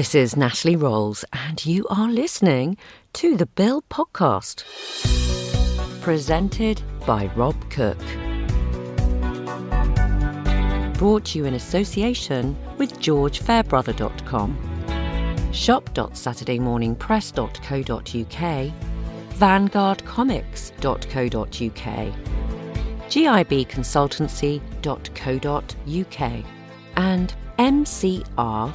This is Natalie Rolls, and you are listening to the Bill Podcast. Presented by Rob Cook. Brought to you in association with GeorgeFairbrother.com, shop.saturdaymorningpress.co.uk, vanguardcomics.co.uk, gibconsultancy.co.uk, and mcr-seo.com.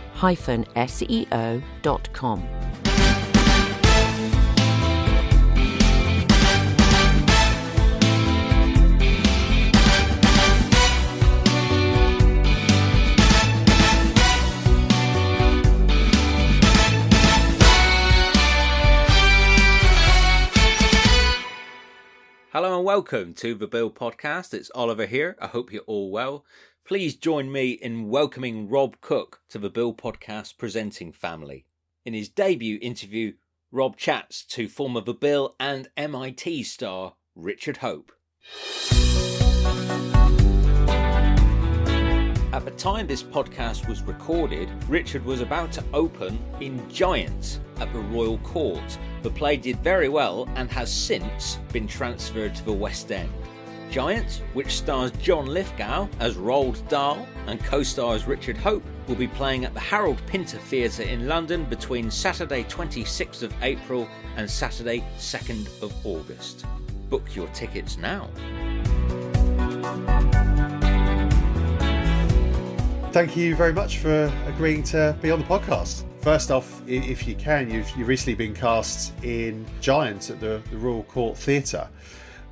Hello and welcome to the Bill Podcast. It's Oliver here. I hope you're all well. Please join me in welcoming Rob Cook to the Bill Podcast presenting family. In his debut interview, Rob chats to former The Bill and MIT star Richard Hope. At the time this podcast was recorded, Richard was about to open in Giant at the Royal Court. The play did very well and has since been transferred to the West End. Giant, which stars John Lithgow as Roald Dahl and co-stars Richard Hope, will be playing at the Harold Pinter Theatre in London between Saturday 26th of April and Saturday 2nd of August. Book your tickets now. Thank you very much for agreeing to be on the podcast. First off, if you can, you've recently been cast in Giant at the Royal Court Theatre.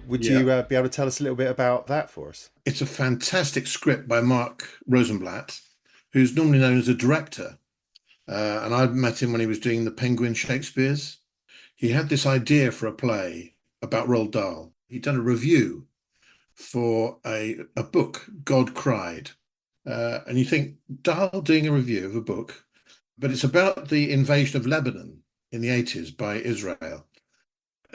Would you be able to tell us a little bit about that for us? It's a fantastic script by Mark Rosenblatt, who's normally known as a director. And I met him when he was doing the Penguin Shakespeare's. He had this idea for a play about Roald Dahl. He'd done a review for a book, God Cried. And you think, Dahl doing a review of a book, but it's about the invasion of Lebanon in the 80s by Israel.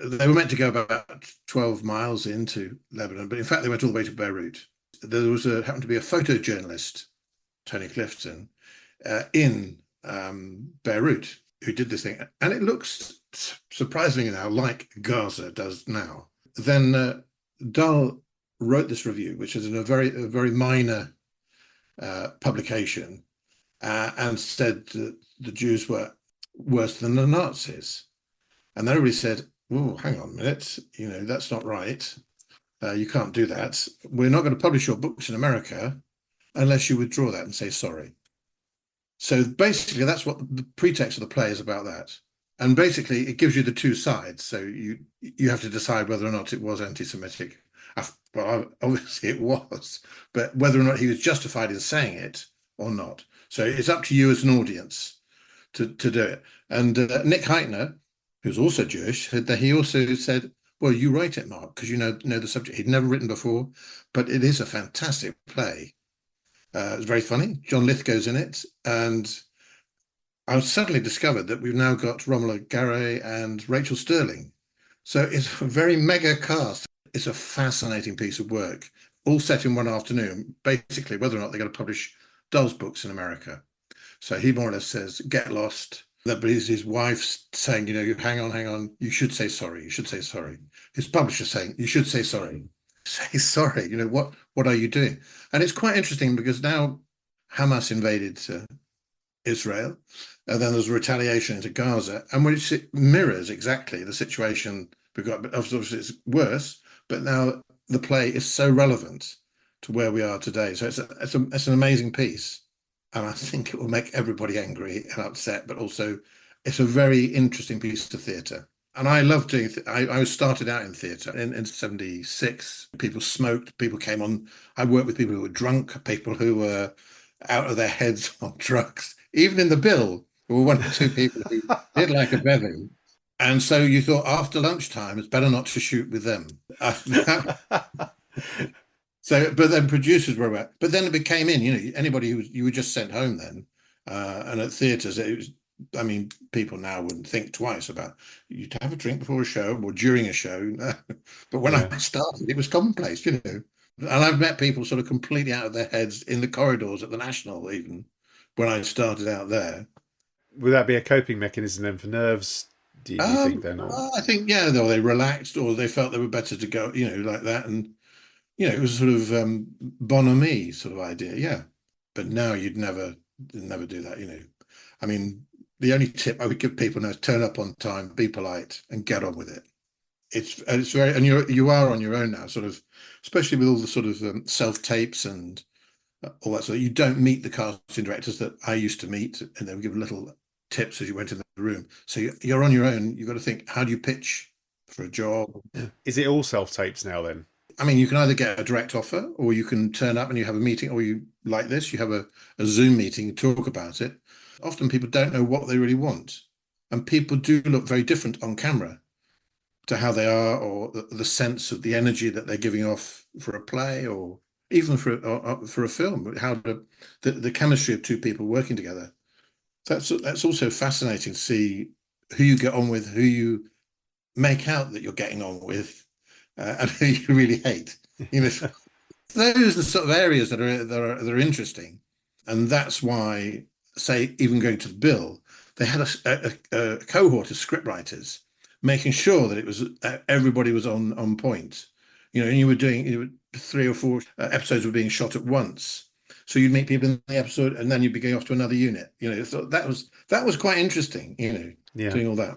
They were meant to go about 12 miles into Lebanon, but in fact they went all the way to Beirut. There happened to be a photojournalist, Tony Clifton, in Beirut, who did this thing. And it looks surprisingly now like Gaza does now. Then Dahl wrote this review, which is in a very minor publication, and said that the Jews were worse than the Nazis. And then everybody said, oh, hang on a minute, that's not right. You can't do that. We're not going to publish your books in America unless you withdraw that and say sorry. So basically, that's what the pretext of the play is about that. And basically, it gives you the two sides. So you have to decide whether or not it was anti-Semitic. Well, obviously it was, but whether or not he was justified in saying it or not. So it's up to you as an audience to do it. And Nick Heitner, who's also Jewish, he also said, well, you write it, Mark, because you know the subject. He'd never written before, but it is a fantastic play. It's very funny. John Lithgow's in it. And I suddenly discovered that we've now got Romola Garai and Rachel Sterling. So it's a very mega cast. It's a fascinating piece of work, all set in one afternoon, basically whether or not they're going to publish Dahl's books in America. So he more or less says, get lost. But his wife's saying, hang on, you should say sorry. His publisher's saying, you should say sorry. Say sorry. What are you doing? And it's quite interesting because now Hamas invaded Israel, and then there's retaliation into Gaza, and which it mirrors exactly the situation we've got. But obviously it's worse, but now the play is so relevant to where we are today. So it's an amazing piece. And I think it will make everybody angry and upset, but also it's a very interesting piece of theatre. And I love doing I started out in theatre in 76. People smoked, people came on. I worked with people who were drunk, people who were out of their heads on drugs. Even in the Bill, there were one or two people who did like a bevy. And so you thought after lunchtime, it's better not to shoot with them. So, but then producers were aware. But then it became anybody you were just sent home then. And at theatres, it was, people now wouldn't think twice about you'd have a drink before a show or during a show. But when I started, it was commonplace, And I've met people sort of completely out of their heads in the corridors at the National, even when I started out there. Would that be a coping mechanism then for nerves? Do you think then? Or I think, yeah, they relaxed, or they felt they were better to go, like that. And, it was sort of bonhomie sort of idea. Yeah. But now you'd never do that. I mean, the only tip I would give people now is turn up on time, be polite, and get on with it. It's very, and you are on your own now, sort of, especially with all the sort of self tapes and all that. So you don't meet the casting directors that I used to meet, and they would give little tips as you went in the room. So you're on your own. You've got to think, how do you pitch for a job? is it all self tapes now then? I mean, you can either get a direct offer, or you can turn up and you have a meeting, or you like this, you have a Zoom meeting, talk about it. Often people don't know what they really want. And people do look very different on camera to how they are, or the sense of the energy that they're giving off for a play, or even for a film, how the chemistry of two people working together. That's also fascinating to see who you get on with, who you make out that you're getting on with, and who you really hate. Those are the sort of areas that are interesting, and that's why, say, even going to the Bill, they had a cohort of scriptwriters making sure that it was everybody was on point. And you were doing 3 or 4 episodes were being shot at once, so you'd meet people in the episode, and then you'd be going off to another unit. So that was quite interesting. Doing all that.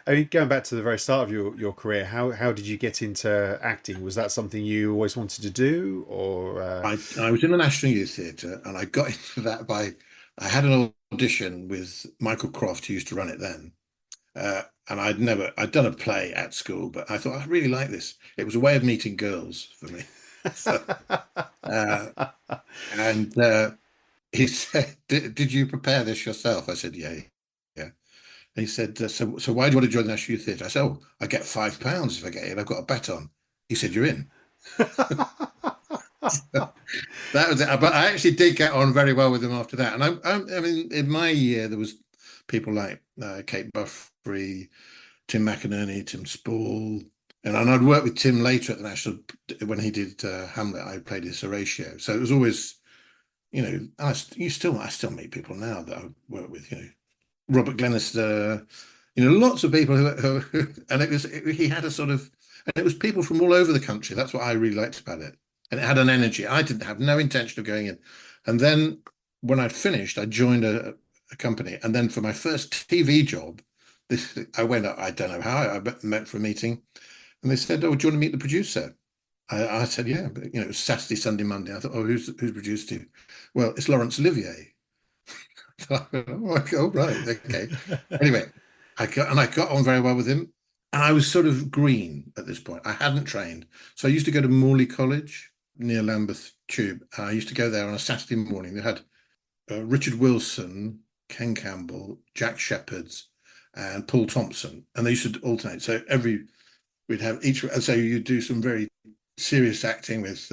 I mean, going back to the very start of your career, how did you get into acting? Was that something you always wanted to do, or? I was in the National Youth Theatre, and I got into that I had an audition with Michael Croft, who used to run it then, and I'd done a play at school, but I thought I really like this. It was a way of meeting girls for me. And he said, "Did you prepare this yourself?" I said, "Yeah." And he said, so why do you want to join the National Youth Theatre? I said, "Oh, I get £5 if I get it. I've got a bet on." He said, "You're in." That was it. But I actually did get on very well with him after that. And I mean, in my year, there was people like Kate Buffrey, Tim McInerney, Tim Spall. And I'd worked with Tim later at the National when he did Hamlet. I played his Horatio. So it was always, I still meet people now that I work with, Robert Glenister, lots of people who and he had a sort of, and it was people from all over the country. That's what I really liked about it. And it had an energy. I didn't have no intention of going in. And then when I'd finished, I joined a company. And then for my first TV job, I went up, I don't know how, I met for a meeting. And they said, "Oh, do you want to meet the producer?" I said, "Yeah." But, it was Saturday, Sunday, Monday. I thought, "Oh, who's produced you?" "Well, it's Laurence Olivier." Oh, right, okay. Anyway, I got on very well with him, and I was sort of green at this point. I hadn't trained, so I used to go to Morley College near Lambeth Tube. I used to go there on a Saturday morning. They had Richard Wilson, Ken Campbell, Jack Sheppards, and Paul Thompson, and they used to alternate. So we'd have each, and so you do some very serious acting with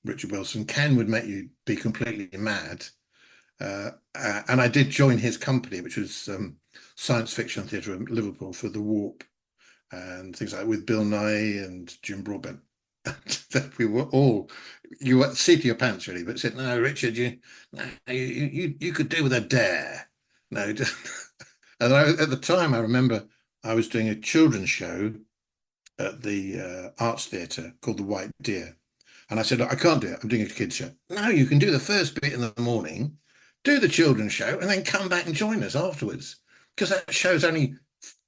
Richard Wilson. Ken would make you be completely mad. And I did join his company, which was Science Fiction Theatre in Liverpool, for The Warp and things like that, with Bill Nye and Jim Broadbent. We were all, you were seat of your pants really, but said, "No, Richard, you could do with a dare." No, and at the time I remember I was doing a children's show at the Arts Theatre called The White Deer, and I said, "Look, I can't do it. I'm doing a kids show." "No, you can do the first bit in the morning, do the children's show, and then come back and join us afterwards, because that show's only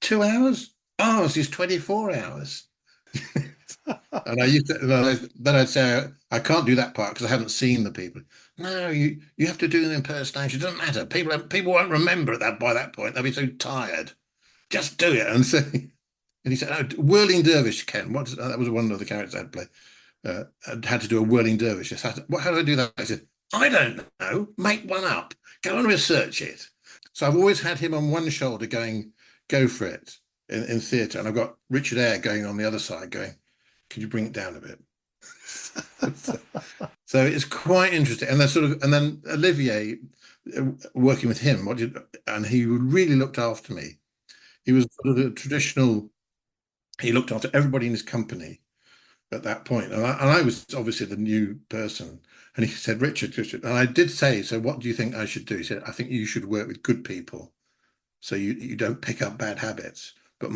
2 hours. Ours is 24 hours." And I used to, then I'd say, "I can't do that part because I haven't seen the people." "No, you have to do an impersonation. It doesn't matter. People won't remember that by that point. They'll be so tired. Just do it." And so, and he said, "Oh, whirling dervish, Ken." That was one of the characters I'd play. I had to do a whirling dervish. I said, "How do I do that?" I said, "I don't know. Make one up. Go and research it." So I've always had him on one shoulder going, "Go for it," in theatre, and I've got Richard Eyre going on the other side going, "Can you bring it down a bit?" So it's quite interesting. And then Olivier, working with him, and he really looked after me. He was sort of a traditional. He looked after everybody in his company at that point, and I was obviously the new person. And he said, Richard, and I did say, "So what do you think I should do?" He said, "I think you should work with good people so you don't pick up bad habits. But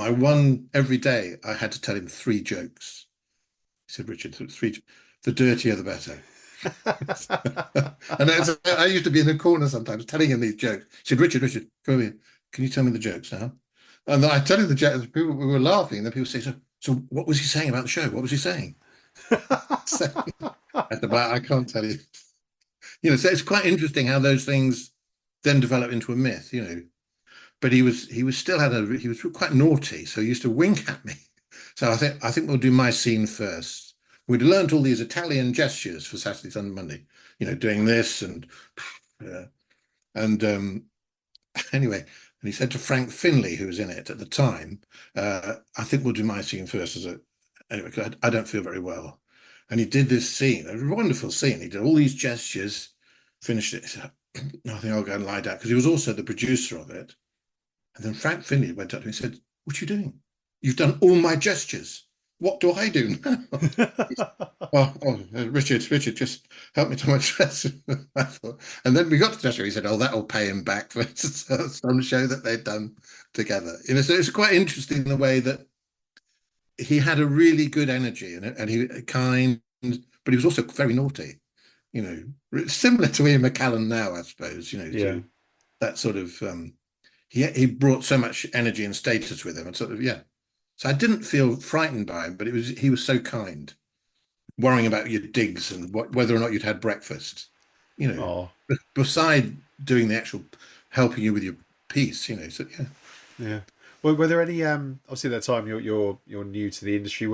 every day I had to tell him 3 jokes. He said, Richard, the dirtier the better. And I used to be in the corner sometimes telling him these jokes. He said, Richard, come here. Can you tell me the jokes now? And I tell him the jokes. People we were laughing, and then people say, so what was he saying about the show? What was he saying? So, I can't tell you. So it's quite interesting how those things then develop into a myth, But he was quite naughty, so he used to wink at me. So I think we'll do my scene first. We'd learned all these Italian gestures for Saturday, Sunday, Monday, doing this and anyway, and he said to Frank Finlay, who was in it at the time, I think we'll do my scene first anyway, because I don't feel very well. And he did this scene, a wonderful scene. He did all these gestures, finished it. He said, I think I'll go and lie down, because he was also the producer of it. And then Frank Finlay went up to me and said, what are you doing? You've done all my gestures. What do I do now? Richard, just help me to my dress. And then we got to the dress show. He said, that'll pay him back for some show that they'd done together. So it's quite interesting the way that he had a really good energy and he kind, but he was also very naughty. Similar to Ian McKellen now, I suppose. Yeah. That sort of he brought so much energy and status with him, and sort of So I didn't feel frightened by him, but he was so kind, worrying about your digs and whether or not you'd had breakfast. Beside doing the actual helping you with your piece. So yeah. Well, were there any? Obviously, at that time you're new to the industry.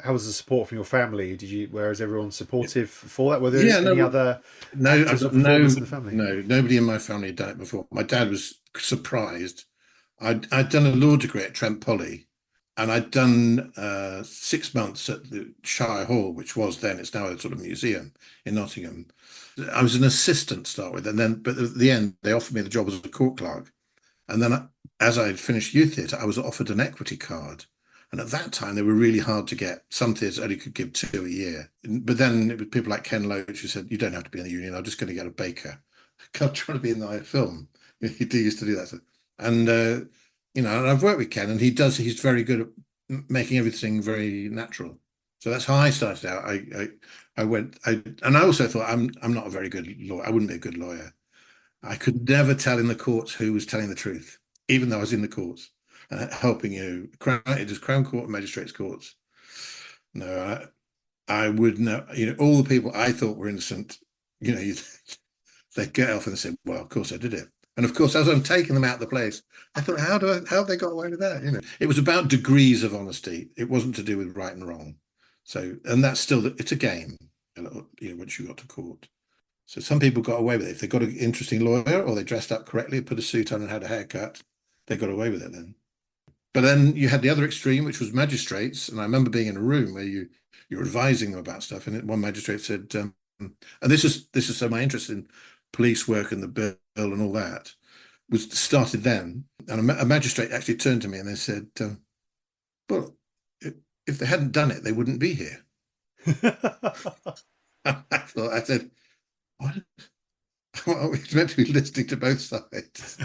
How was the support from your family? Whereas everyone supportive for that? Were there any other actors or performers in the family? No, nobody in my family had done it before. My dad was surprised. I'd done a law degree at Trent Poly, and I'd done 6 months at the Shire Hall, which was then, it's now a sort of museum in Nottingham. I was an assistant to start with, but at the end, they offered me the job as a court clerk. And then as I had finished youth theatre, I was offered an equity card. And at that time, they were really hard to get. Some theatres only could give 2 a year. But then it was people like Ken Loach who said, you don't have to be in the union. I'm just going to get a baker. I'm trying to be in the film. He used to do that. And, and I've worked with Ken, and he's very good at making everything very natural. So that's how I started out. And I also thought, I'm not a very good lawyer. I wouldn't be a good lawyer. I could never tell in the courts who was telling the truth, even though I was in the courts. Helping Crown Court and Magistrates Courts. No, I would know. All the people I thought were innocent. They'd get off and they said, "Well, of course I did it." And of course, as I'm taking them out of the place, I thought, how have they got away with that? It was about degrees of honesty. It wasn't to do with right and wrong. So, and that's it's a game. Once you got to court. So some people got away with it. If they got an interesting lawyer or they dressed up correctly, put a suit on and had a haircut, they got away with it then. But then you had the other extreme, which was magistrates. And I remember being in a room where you're advising them about stuff. And one magistrate said, and this is so my interest in police work and the bill and all that was started then. And a magistrate actually turned to me and they said, well, if they hadn't done it, they wouldn't be here. I said, what? Well, we're meant to be listening to both sides.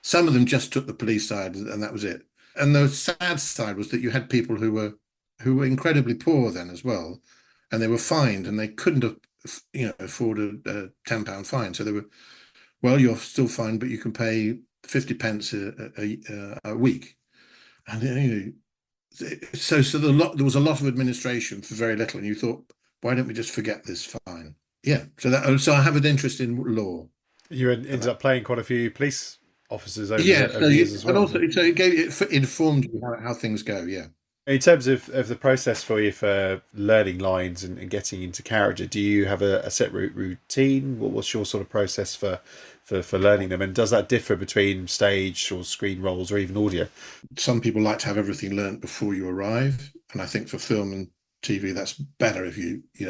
Some of them just took the police side, and that was it. And the sad side was that you had people who were incredibly poor then as well, and they were fined, and they couldn't afford a £10 fine. So they were, well, you're still fined, but you can pay 50 pence a week. And so there was a lot of administration for very little, and you thought, why don't we just forget this fine? Yeah. So I have an interest in law. You ended up playing quite a few police officers over years as well. And also, it informed you how things go. Yeah. In terms of the process for you for learning lines and getting into character, do you have a set routine? What's your sort of process for learning them? And does that differ between stage or screen roles or even audio? Some people like to have everything learnt before you arrive. And I think for film and TV, that's better if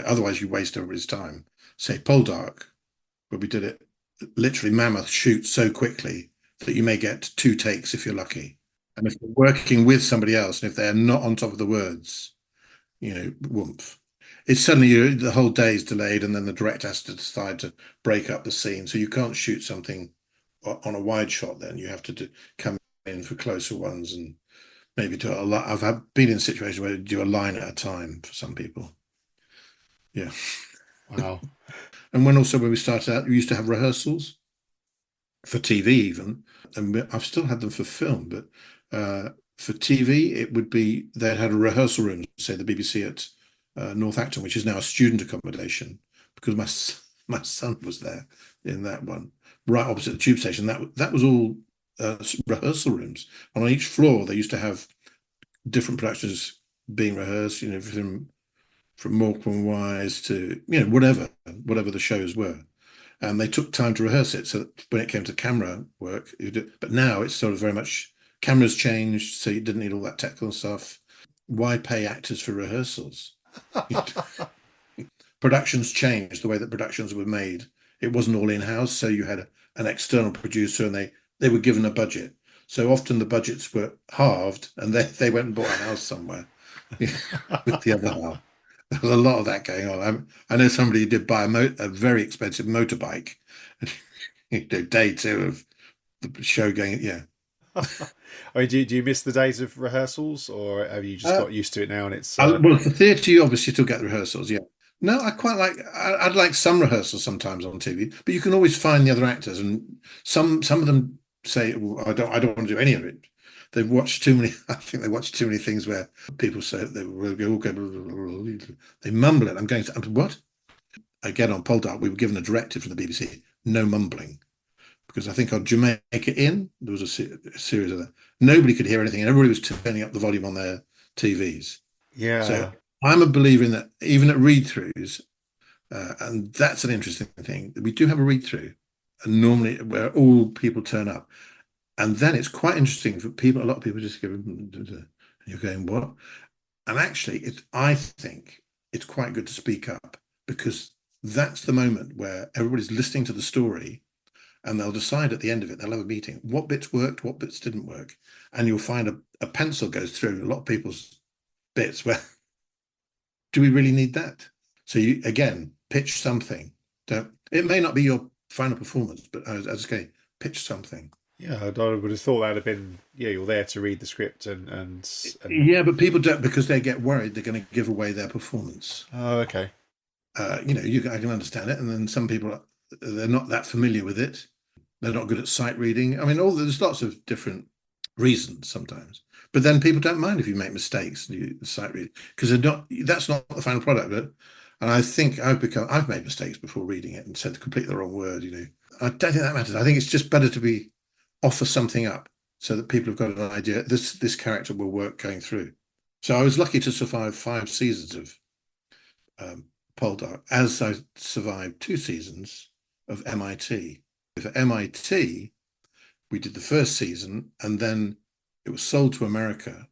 otherwise you waste everybody's time. Say Poldark, where we did it, literally Mammoth shoots so quickly that you may get 2 takes if you're lucky. And if you're working with somebody else, and if they're not on top of the words, woomph. It's suddenly the whole day is delayed, and then the director has to decide to break up the scene. So you can't shoot something on a wide shot, then you have to come in for closer ones and maybe do a lot. I've been in situations where you do a line at a time for some people. Yeah. Wow. And when we started out, we used to have rehearsals for TV even, and I've still had them for film, but for TV, it would be they had a rehearsal room, say the BBC at North Acton, which is now a student accommodation, because my son was there in that one, right opposite the tube station. That was all rehearsal rooms, and on each floor they used to have different productions being rehearsed. You know, from Morecambe Wise to whatever the shows were. And they took time to rehearse it, so that when it came to camera work, but now it's sort of very much cameras changed, so you didn't need all that technical stuff. Why pay actors for rehearsals? Productions changed, the way that productions were made. It wasn't all in-house, so you had an external producer, and they were given a budget. So often the budgets were halved, and they went and bought a house somewhere with the other half. There was a lot of that going on. I know somebody who did buy a very expensive motorbike. Day two of the show going, yeah. I mean, do you miss the days of rehearsals, or have you just got used to it now? And it's well, for theatre, you obviously still get the rehearsals, yeah. No, I quite like. I'd like some rehearsals sometimes on TV, but you can always find the other actors, and some of them say, well, I don't want to do any of it. They've watched too many. I think they watched too many things where people say they mumble it. I'm going to what? Again, on Poldark, we were given a directive from the BBC: no mumbling, because I think on Jamaica Inn there was a series of that. Nobody could hear anything, and everybody was turning up the volume on their TVs. Yeah. So I'm a believer in that, even at read-throughs, and that's an interesting thing. We do have a read-through, and normally where all people turn up. And then it's quite interesting for people. A lot of people just go, and you're going, what? And actually, I think it's quite good to speak up, because that's the moment where everybody's listening to the story, and they'll decide at the end of it, they'll have a meeting, what bits worked, what bits didn't work. And you'll find a pencil goes through a lot of people's bits where, do we really need that? So you, again, pitch something. It may not be your final performance, but as I say, pitch something. Yeah, I would have thought that'd have been, you're there to read the script and yeah, but people don't, because they get worried they're going to give away their performance. Oh, okay. I can understand it, and then some people, they're not that familiar with it. They're not good at sight reading. I mean, there's lots of different reasons sometimes, but then people don't mind if you make mistakes, sight read, because that's not the final product. And I think I've made mistakes before reading it and said completely the wrong word. I don't think that matters. I think it's just better to offer something up so that people have got an idea this character will work going through. So I was lucky to survive 5 seasons of Poldark, as I survived 2 seasons of MIT. For MIT, we did the first season, and then it was sold to America,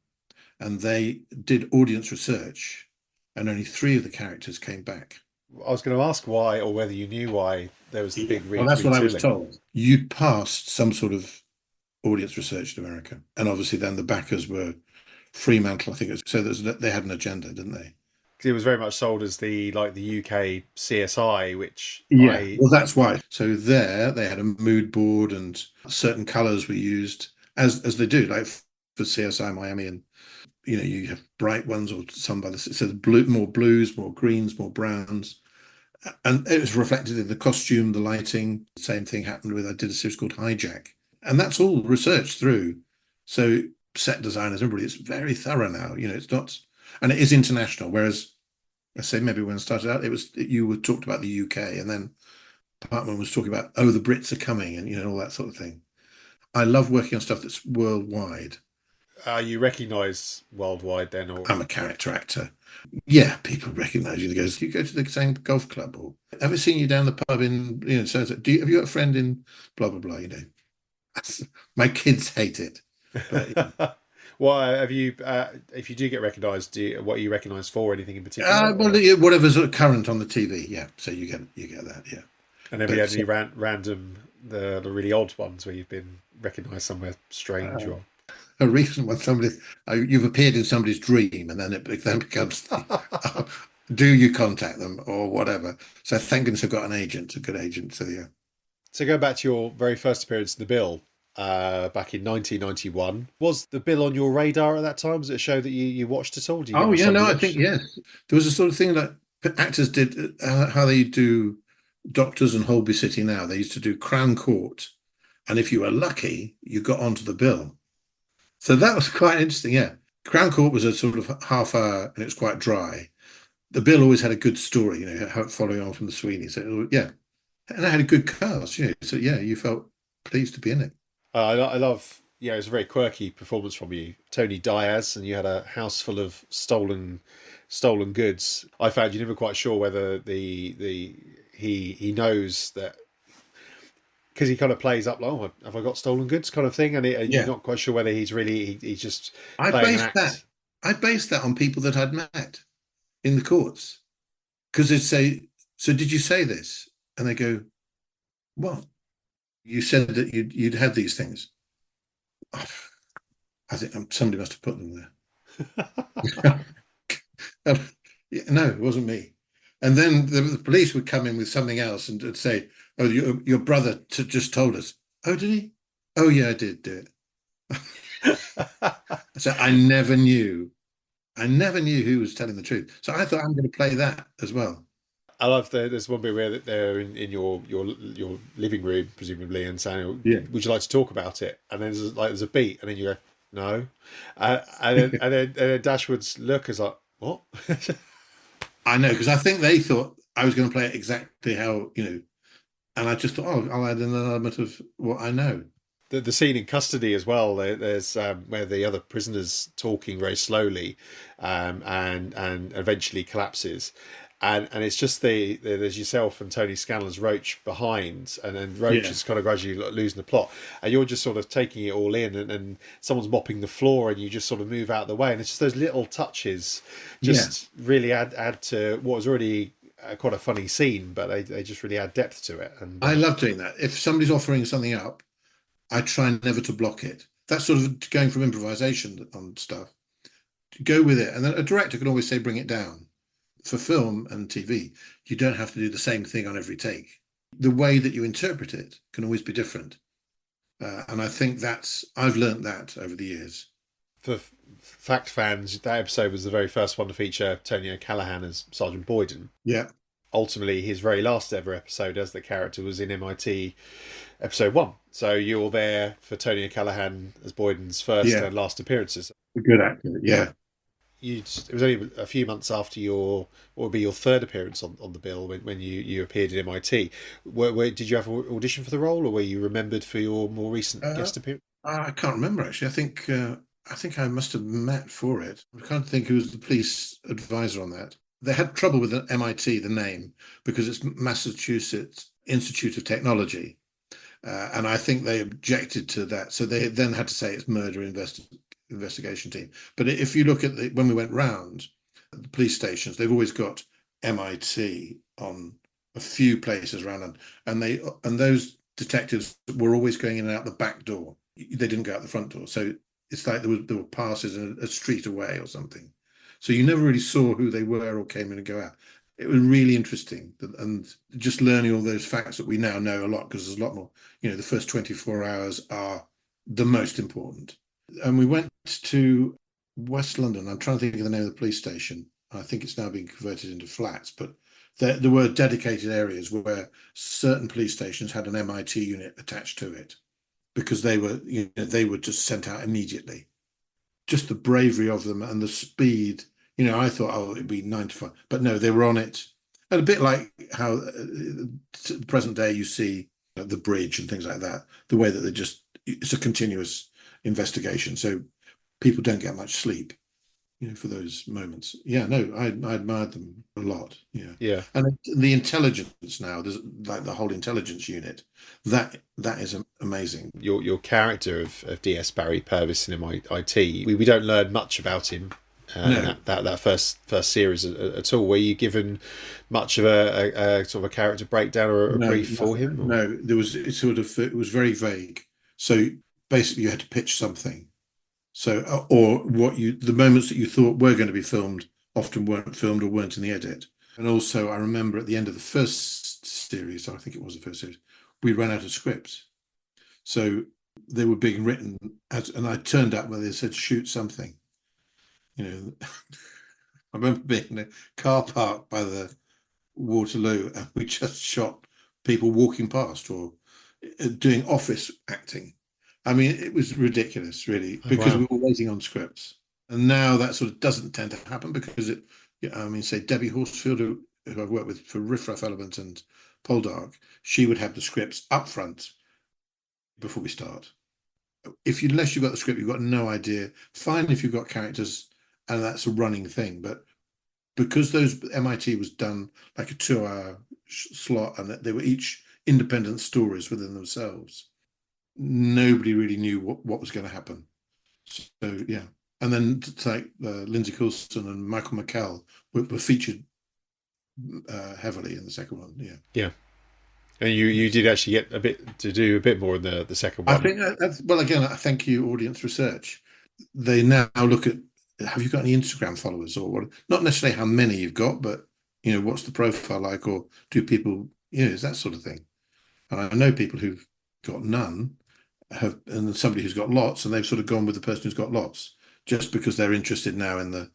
and they did audience research, and only 3 of the characters came back. I was going to ask why, or whether you knew why there was the big Well, that's what I was told. You'd passed some sort of audience research in America, and obviously then the backers were Fremantle, I think it was. So they had an agenda, didn't they? It was very much sold as the UK CSI, which well, that's why. So there they had a mood board, and certain colours were used as they do, like for CSI Miami, and you have bright ones, or some by so blue, more blues, more greens, more browns. And it was reflected in the costume, the lighting. The same thing happened I did a series called Hijack. And that's all researched through. So set designers, everybody, it's very thorough now. It's not, and it is international. Whereas I say maybe when I started out, you were talked about the UK, and then Partman was talking about, the Brits are coming, and all that sort of thing. I love working on stuff that's worldwide. Are you recognised worldwide then? Or I'm a character actor. Yeah, people recognise you. They go, you go to the same golf club, or ever seen you down the pub in so have you got a friend in blah blah blah? My kids hate it. But, well, have you? If you do get recognised, what are you recognised for? Anything in particular? Whatever's current on the TV. Yeah, so you get that. Yeah. And have you had any random the really odd ones where you've been recognised somewhere strange or? A recent one, you've appeared in somebody's dream, and then it becomes, do you contact them or whatever? So thank goodness I've got an agent, a good agent. So yeah. So going back to your very first appearance in the Bill, back in 1991, was the Bill on your radar at that time? Was it a show that you watched at all? Do you get Oh much yeah, time to no, I watch? think yes. There was a sort of thing that actors did, how they do Doctors and Holby City now. They used to do Crown Court, and if you were lucky, you got onto the Bill. So that was quite interesting. Yeah, Crown Court was a sort of half hour, and it was quite dry. The Bill always had a good story, following on from the Sweeney. So yeah, and it had a good cast, So yeah, you felt pleased to be in it. I love, yeah, it was a very quirky performance from you, Tony Diaz, and you had a house full of stolen goods. I found you're never quite sure whether he knows that, because he kind of plays up like, oh, have I got stolen goods kind of thing, and you're not quite sure whether he's just I playing an based act. that. I based that on people that I'd met in the courts, because they'd say, "So did you say this?" And they go, "What? You said that you'd had these things." Oh, I think somebody must have put them there. No, it wasn't me. And then the police would come in with something else and would say, "Oh, your brother just told us." "Oh, did he?" "Oh, yeah, I did do it." So I never knew who was telling the truth. So I thought, I'm going to play that as well. I love there's one bit where they're in your living room, presumably, and saying, Yeah. "Would you like to talk about it?" And then there's a beat, and then you go, "No," and then Dashwood's look is like, "What?" I know, because I think they thought I was going to play it exactly how, and I just thought, oh, I'll add an element of what I know. The scene in custody as well. There's where the other prisoner's talking very slowly, and eventually collapses, and it's just there's yourself and Tony Scanlon's Roach behind, and then Roach is kind of gradually losing the plot, and you're just sort of taking it all in, and someone's mopping the floor, and you just sort of move out of the way, and it's just those little touches just really add to what was already quite a funny scene, but they just really add depth to it. And I love doing that. If somebody's offering something up, I try never to block it. That's sort of going from improvisation on stuff. Go with it. And then a director can always say, bring it down. For film and TV, you don't have to do the same thing on every take. The way that you interpret it can always be different. And I think I've learned that over the years. For fact fans, that episode was the very first one to feature Tony O'Callaghan as Sergeant Boyden. Yeah. Ultimately, his very last ever episode as the character was in MIT episode 1. So you're there for Tony O'Callaghan as Boyden's first and last appearances. A good actor, yeah. It was only a few months after what would be your third appearance on the bill when you appeared in MIT. Did you have an audition for the role, or were you remembered for your more recent guest appearance? I can't remember, actually. I think I must have met for it. I can't think who was the police advisor on that. They had trouble with the MIT, the name, because it's Massachusetts Institute of Technology. And I think they objected to that. So they then had to say it's murder investigation team. But if you look at when we went round the police stations, they've always got MIT on a few places around, and those detectives were always going in and out the back door. They didn't go out the front door. So it's like there were passes a street away or something. So you never really saw who they were or came in and go out. It was really interesting, and just learning all those facts that we now know a lot, because there's a lot more. The first 24 hours are the most important. And we went to West London. I'm trying to think of the name of the police station. I think it's now being converted into flats, but there were dedicated areas where certain police stations had an MIT unit attached to it, because they were just sent out immediately. Just the bravery of them and the speed. I thought, oh, it'd be 9 to 5, but no, they were on it. And a bit like how the present day you see the bridge and things like that, the way that it's a continuous investigation. So people don't get much sleep, for those moments. Yeah, no, I admired them a lot. Yeah. Yeah. And the intelligence now, there's like the whole intelligence unit, that is amazing. Your character of DS Barry Purvis in MIT, we don't learn much about him. No. That first series at all. Were you given much of a sort of a character breakdown or a brief for him? Or? No, it was very vague. So basically, you had to pitch something. So, or the moments that you thought were going to be filmed often weren't filmed or weren't in the edit. And also, I remember at the end of the first series, I think it was the first series, we ran out of scripts. So they were being written, and I turned up where they said, shoot something. I remember being in a car park by the Waterloo, and we just shot people walking past or doing office acting. I mean, it was ridiculous, really, because we were waiting on scripts. And now that sort of doesn't tend to happen because say Debbie Horsfield, who I've worked with for Riff Raff Element and Poldark, she would have the scripts up front before we start. Unless you've got the script, you've got no idea. Fine if you've got characters and that's a running thing, but because those MIT was done like a 2-hour slot and that they were each independent stories within themselves, nobody really knew what was going to happen. So yeah, and then like Lindsay Coulson and Michael McKell were featured heavily in the second one. Yeah. And you did actually get to do a bit more in the second one. I think well, again, I thank you, audience research. They now look at, have you got any Instagram followers or what? Not necessarily how many you've got, but what's the profile like, or do people, is that sort of thing. And I know people who've got none and somebody who's got lots, and they've sort of gone with the person who's got lots just because they're interested now in the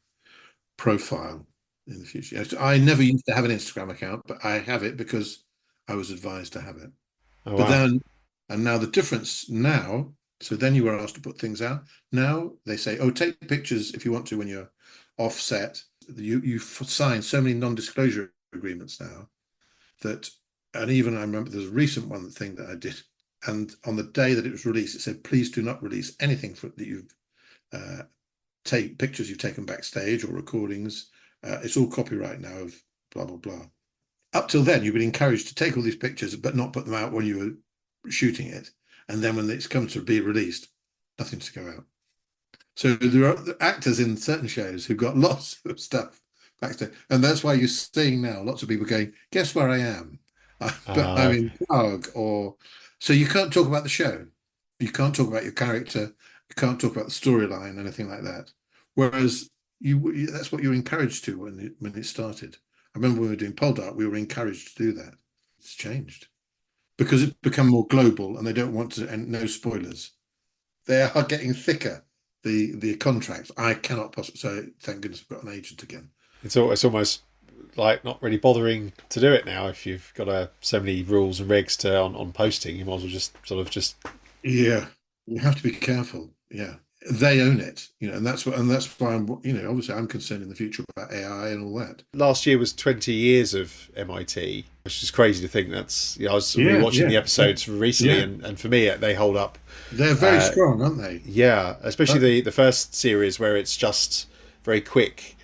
profile in the future. I never used to have an Instagram account, but I have it because I was advised to have it. And now the difference now, so then you were asked to put things out. Now they say, take pictures if you want to when you're offset. You've signed so many non-disclosure agreements now and even I remember there's a recent thing that I did, and on the day that it was released, it said, please do not release anything that you've take pictures you've taken backstage or recordings. It's all copyright now of blah, blah, blah. Up till then, you've been encouraged to take all these pictures, but not put them out when you were shooting it. And then when it's come to be released, nothing to go out. So there are actors in certain shows who've got lots of stuff backstage. And that's why you're seeing now lots of people going, guess where I am? But I'm in Prague. So you can't talk about the show. You can't talk about your character. You can't talk about the storyline, anything like that. Whereas that's what you're encouraged to when it started. I remember when we were doing Poldark, we were encouraged to do that. It's changed because it's become more global, and they don't want to, and no spoilers. They are getting thicker, the contracts. I cannot possibly, so thank goodness I've got an agent again. It's almost like not really bothering to do it now. If you've got so many rules and regs on posting, you might as well just. Yeah, you have to be careful. Yeah. They own it, and that's why I'm, obviously I'm concerned in the future about AI and all that. Last year was 20 years of MIT, which is crazy to think. That's, I was rewatching the episodes recently, and for me, they hold up. They're very strong, aren't they? Yeah, especially the first series where it's just very quick,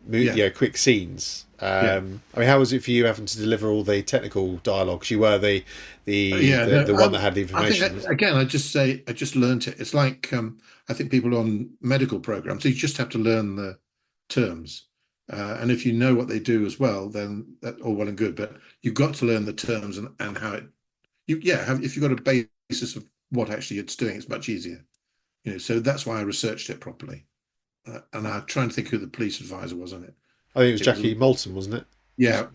quick scenes. I mean, how was it for you having to deliver all the technical dialogues? You were the one that had the information. I just learned it. It's like I think people on medical programs, you just have to learn the terms, and if you know what they do as well, then that's all well and good. But you've got to learn the terms and how it. If you've got a basis of what actually it's doing, it's much easier. So that's why I researched it properly, and I'm trying to think who the police advisor was on it. I think it was Jackie Moulton, wasn't it? Yeah,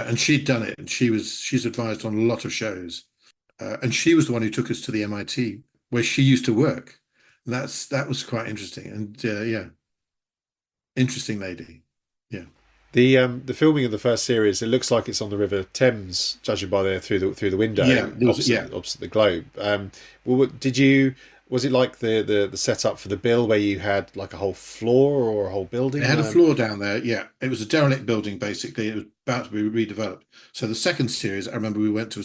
and she'd done it, and she's advised on a lot of shows, and she was the one who took us to the MIT where she used to work, and that was quite interesting, and interesting lady, yeah. The filming of the first series, it looks like it's on the River Thames, judging by through the window, opposite the globe. Was it like the setup for the bill where you had like a whole floor or a whole building? It had a floor down there, yeah. It was a derelict building, basically. It was about to be redeveloped. So the second series, I remember we went to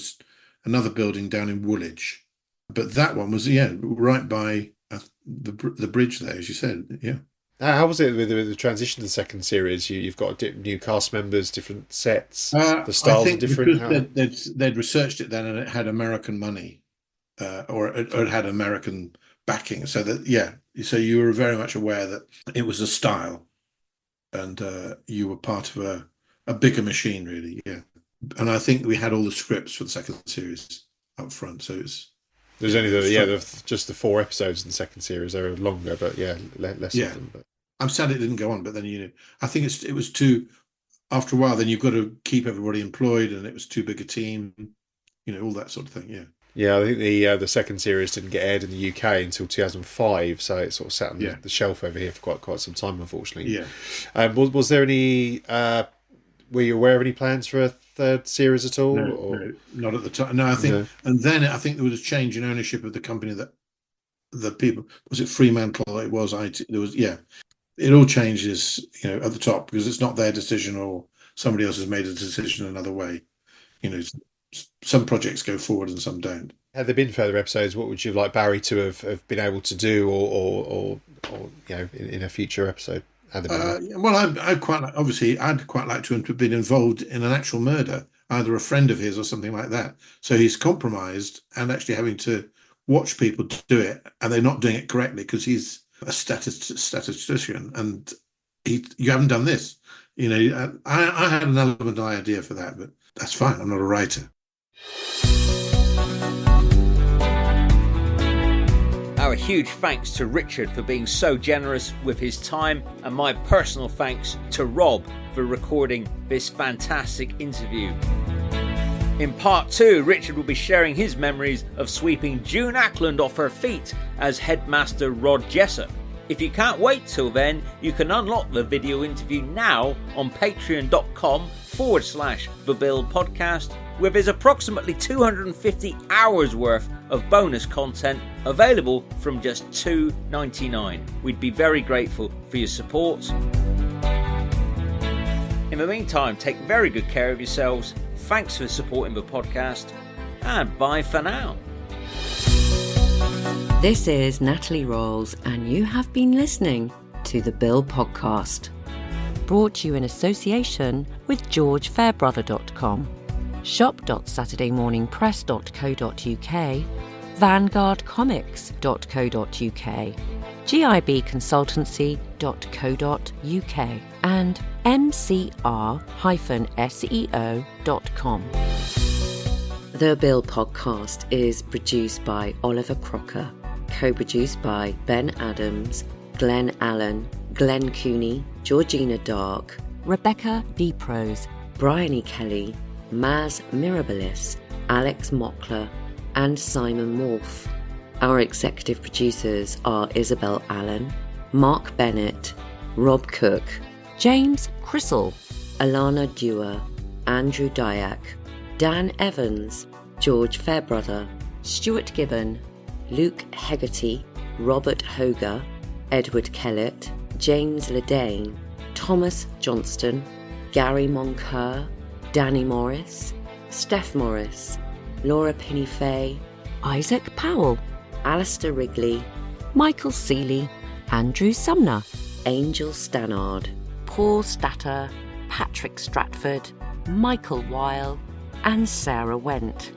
another building down in Woolwich. But that one was, right by the bridge there, as you said, yeah. How was it with the transition to the second series? You've got new cast members, different sets, the styles are different? They'd researched it then, and it had American money. Or it had American backing, so so you were very much aware that it was a style, and you were part of a bigger machine, really, yeah. And I think we had all the scripts for the second series up front, so there's only just the 4 episodes in the second series. They were longer, but less of them. But I'm sad it didn't go on, but then I think it was too. After a while, then you've got to keep everybody employed, and it was too big a team. all that sort of thing. Yeah. Yeah, I think the second series didn't get aired in the UK until 2005, so it sort of sat on the shelf over here for quite some time, unfortunately. Yeah. Was there any? Were you aware of any plans for a third series at all? No, not at the time. No, I think, and then I think there was a change in ownership of the company that the people, was it Fremantle? It was IT. There was it all changes, at the top, because it's not their decision or somebody else has made a decision another way. Some projects go forward and some don't. Had there been further episodes, what would you like Barry to have been able to do, or in a future episode? Well, I'd quite like to have been involved in an actual murder, either a friend of his or something like that. So he's compromised and actually having to watch people do it, and they're not doing it correctly because he's a statistician, and you haven't done this. I had an element of idea for that, but that's fine. I'm not a writer. Our huge thanks to Richard for being so generous with his time, and my personal thanks to Rob for recording this fantastic interview. In part 2, Richard will be sharing his memories of sweeping June Ackland off her feet as headmaster Rod Jessup. If you can't wait till then, you can unlock the video interview now on patreon.com/The Bill Podcast, where there's approximately 250 hours worth of bonus content available from just $2.99. We'd be very grateful for your support. In the meantime, take very good care of yourselves. Thanks for supporting the podcast, and bye for now. This is Natalie Rolls, and you have been listening to The Bill Podcast, brought to you in association with GeorgeFairbrother.com, shop.saturdaymorningpress.co.uk, vanguardcomics.co.uk, gibconsultancy.co.uk, and mcr-seo.com. The Bill Podcast is produced by Oliver Crocker, co-produced by Ben Adams, Glenn Allen, Glenn Cooney, Georgina Dark, Rebecca DeProse, Brian E. Kelly, Maz Mirabilis, Alex Mockler, and Simon Wolfe. Our executive producers are Isabel Allen, Mark Bennett, Rob Cook, James Crissell, Alana Dewar, Andrew Dyack, Dan Evans, George Fairbrother, Stuart Gibbon, Luke Hegarty, Robert Hoger, Edward Kellett, James Ledane, Thomas Johnston, Gary Moncur, Danny Morris, Steph Morris, Laura Penny-Fay, Isaac Powell, Alistair Wrigley, Michael Seeley, Andrew Sumner, Angel Stannard, Paul Statter, Patrick Stratford, Michael Weil, and Sarah Went.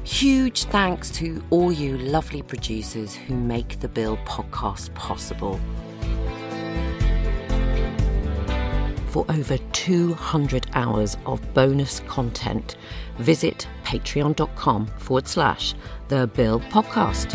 Huge thanks to all you lovely producers who make the Bill Podcast possible. For over 200 hours of bonus content, visit patreon.com/The Bill Podcast.